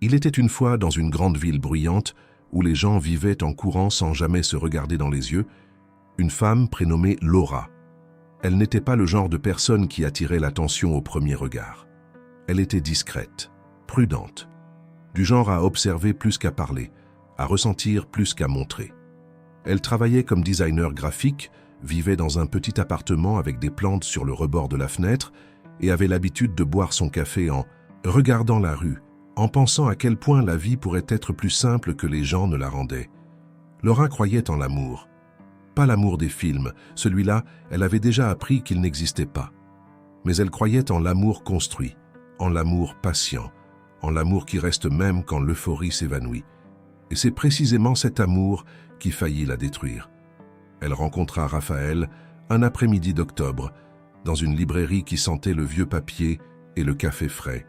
Il était une fois dans une grande ville bruyante où les gens vivaient en courant sans jamais se regarder dans les yeux, une femme prénommée Laura. Elle n'était pas le genre de personne qui attirait l'attention au premier regard. Elle était discrète, prudente, du genre à observer plus qu'à parler, à ressentir plus qu'à montrer. Elle travaillait comme designer graphique, vivait dans un petit appartement avec des plantes sur le rebord de la fenêtre et avait l'habitude de boire son café en regardant la rue, en pensant à quel point la vie pourrait être plus simple que les gens ne la rendaient. Laura croyait en l'amour. Pas l'amour des films, celui-là, elle avait déjà appris qu'il n'existait pas. Mais elle croyait en l'amour construit, en l'amour patient, en l'amour qui reste même quand l'euphorie s'évanouit. Et c'est précisément cet amour qui faillit la détruire. Elle rencontra Raphaël un après-midi d'octobre, dans une librairie qui sentait le vieux papier et le café frais.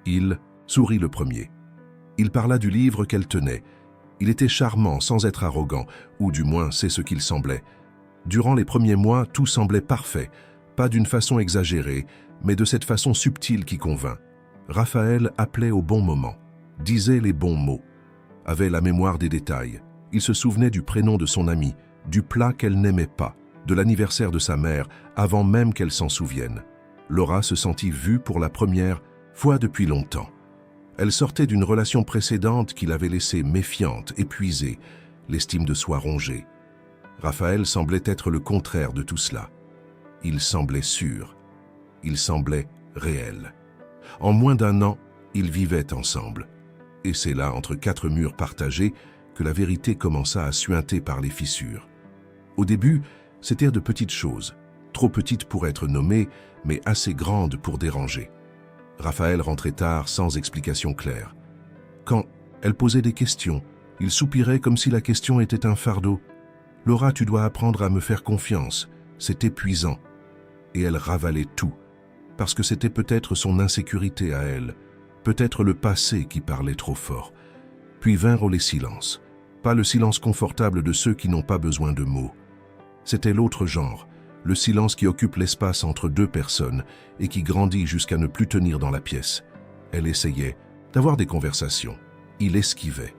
Il sourit le premier. Il parla du livre qu'elle tenait. Il était charmant sans être arrogant, ou du moins c'est ce qu'il semblait. Durant les premiers mois, tout semblait parfait, pas d'une façon exagérée, mais de cette façon subtile qui convainc. Raphaël appelait au bon moment, disait les bons mots, avait la mémoire des détails. Il se souvenait du prénom de son amie, du plat qu'elle n'aimait pas, de l'anniversaire de sa mère, avant même qu'elle s'en souvienne. Laura se sentit vue pour la première fois depuis longtemps. Elle sortait d'une relation précédente qui l'avait laissée méfiante, épuisée, l'estime de soi rongée. Raphaël semblait être le contraire de tout cela. Il semblait sûr. Il semblait réel. En moins d'un an, ils vivaient ensemble. Et c'est là, entre quatre murs partagés, que la vérité commença à suinter par les fissures. Au début, c'étaient de petites choses, trop petites pour être nommées, mais assez grandes pour déranger. Raphaël rentrait tard sans explication claire. Quand elle posait des questions, il soupirait comme si la question était un fardeau. « Laura, tu dois apprendre à me faire confiance, c'est épuisant. » Et elle ravalait tout, parce que c'était peut-être son insécurité à elle, peut-être le passé qui parlait trop fort. Puis vinrent les silences, pas le silence confortable de ceux qui n'ont pas besoin de mots. C'était l'autre genre, le silence qui occupe l'espace entre deux personnes et qui grandit jusqu'à ne plus tenir dans la pièce. Elle essayait d'avoir des conversations. Il esquivait.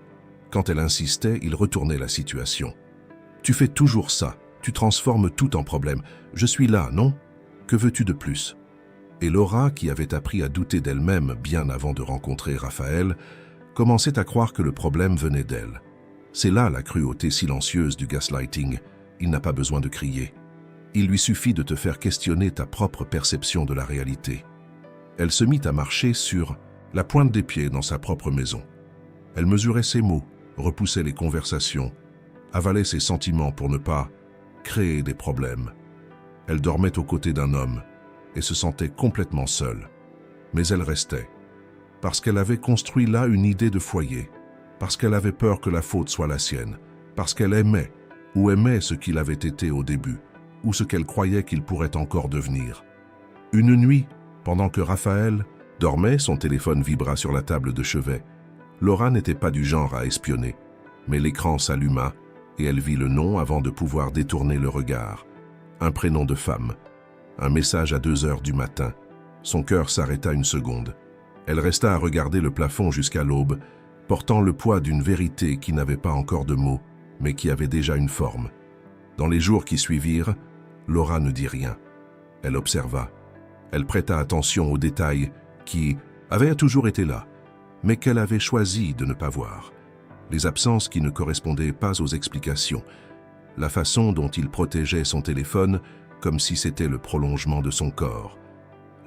Quand elle insistait, il retournait la situation. « Tu fais toujours ça, tu transformes tout en problème. Je suis là, non? Que veux-tu de plus ?» Et Laura, qui avait appris à douter d'elle-même bien avant de rencontrer Raphaël, commençait à croire que le problème venait d'elle. C'est là la cruauté silencieuse du gaslighting. Il n'a pas besoin de crier. Il lui suffit de te faire questionner ta propre perception de la réalité. Elle se mit à marcher sur la pointe des pieds dans sa propre maison. Elle mesurait ses mots, repoussait les conversations, avalait ses sentiments pour ne pas créer des problèmes. Elle dormait aux côtés d'un homme et se sentait complètement seule. Mais elle restait, parce qu'elle avait construit là une idée de foyer, parce qu'elle avait peur que la faute soit la sienne, parce qu'elle aimait, ou aimait ce qu'il avait été au début, ou ce qu'elle croyait qu'il pourrait encore devenir. Une nuit, pendant que Raphaël dormait, son téléphone vibra sur la table de chevet. Laura n'était pas du genre à espionner, mais l'écran s'alluma et elle vit le nom avant de pouvoir détourner le regard. Un prénom de femme, un message à 2 heures du matin. Son cœur s'arrêta une seconde. Elle resta à regarder le plafond jusqu'à l'aube, portant le poids d'une vérité qui n'avait pas encore de mots, mais qui avait déjà une forme. Dans les jours qui suivirent, Laura ne dit rien. Elle observa. Elle prêta attention aux détails qui avaient toujours été là, mais qu'elle avait choisi de ne pas voir. Les absences qui ne correspondaient pas aux explications. La façon dont il protégeait son téléphone comme si c'était le prolongement de son corps.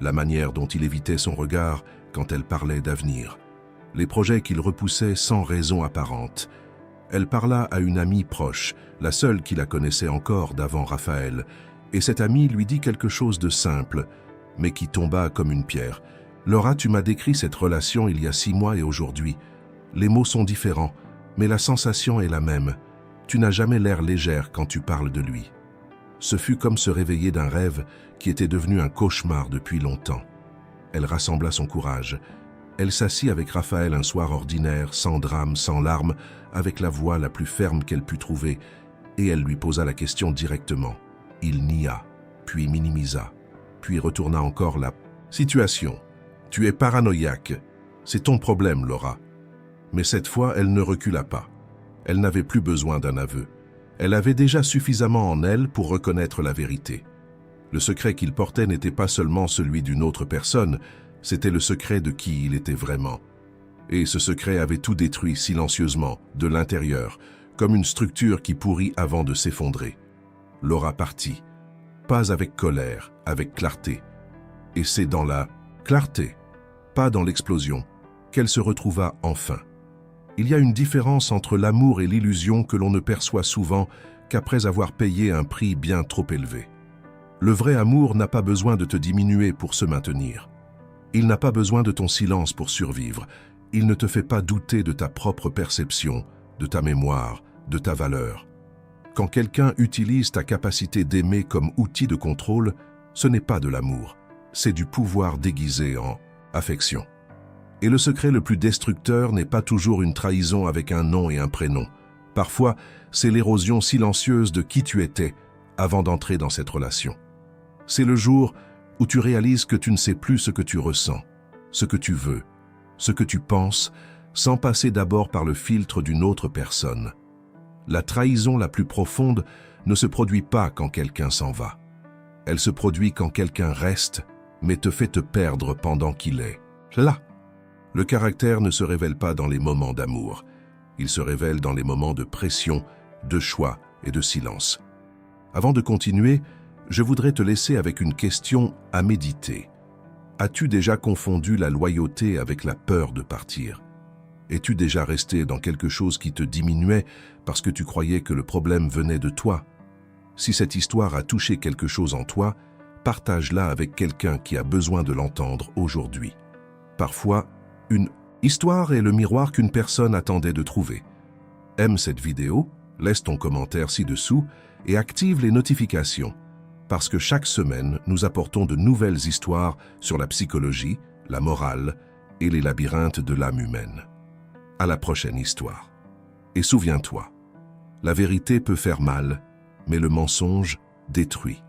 La manière dont il évitait son regard quand elle parlait d'avenir. Les projets qu'il repoussait sans raison apparente. Elle parla à une amie proche, la seule qui la connaissait encore d'avant Raphaël, et cette amie lui dit quelque chose de simple, mais qui tomba comme une pierre. « Laura, tu m'as décrit cette relation il y a 6 mois et aujourd'hui. Les mots sont différents, mais la sensation est la même. Tu n'as jamais l'air légère quand tu parles de lui. » Ce fut comme se réveiller d'un rêve qui était devenu un cauchemar depuis longtemps. Elle rassembla son courage. Elle s'assit avec Raphaël un soir ordinaire, sans drame, sans larmes, avec la voix la plus ferme qu'elle put trouver, et elle lui posa la question directement. Il nia, puis minimisa, puis retourna encore la situation. « Tu es paranoïaque. C'est ton problème, Laura. Mais cette fois, elle ne recula pas. Elle n'avait plus besoin d'un aveu. Elle avait déjà suffisamment en elle pour reconnaître la vérité. Le secret qu'il portait n'était pas seulement celui d'une autre personne, c'était le secret de qui il était vraiment. Et ce secret avait tout détruit silencieusement, de l'intérieur, comme une structure qui pourrit avant de s'effondrer. Laura partit, pas avec colère, avec clarté. Et c'est dans la clarté, pas dans l'explosion, qu'elle se retrouva enfin. Il y a une différence entre l'amour et l'illusion que l'on ne perçoit souvent qu'après avoir payé un prix bien trop élevé. Le vrai amour n'a pas besoin de te diminuer pour se maintenir. Il n'a pas besoin de ton silence pour survivre. Il ne te fait pas douter de ta propre perception, de ta mémoire, de ta valeur. Quand quelqu'un utilise ta capacité d'aimer comme outil de contrôle, ce n'est pas de l'amour, c'est du pouvoir déguisé en affection. Et le secret le plus destructeur n'est pas toujours une trahison avec un nom et un prénom. Parfois, c'est l'érosion silencieuse de qui tu étais avant d'entrer dans cette relation. C'est le jour où tu réalises que tu ne sais plus ce que tu ressens, ce que tu veux, ce que tu penses, sans passer d'abord par le filtre d'une autre personne. La trahison la plus profonde ne se produit pas quand quelqu'un s'en va. Elle se produit quand quelqu'un reste, mais te fait te perdre pendant qu'il est là. Le caractère ne se révèle pas dans les moments d'amour. Il se révèle dans les moments de pression, de choix et de silence. Avant de continuer, je voudrais te laisser avec une question à méditer. As-tu déjà confondu la loyauté avec la peur de partir? Es-tu déjà resté dans quelque chose qui te diminuait parce que tu croyais que le problème venait de toi? Si cette histoire a touché quelque chose en toi, partage-la avec quelqu'un qui a besoin de l'entendre aujourd'hui. Parfois, une histoire est le miroir qu'une personne attendait de trouver. Aime cette vidéo, laisse ton commentaire ci-dessous et active les notifications, parce que chaque semaine, nous apportons de nouvelles histoires sur la psychologie, la morale et les labyrinthes de l'âme humaine. À la prochaine histoire. Et souviens-toi, la vérité peut faire mal, mais le mensonge détruit.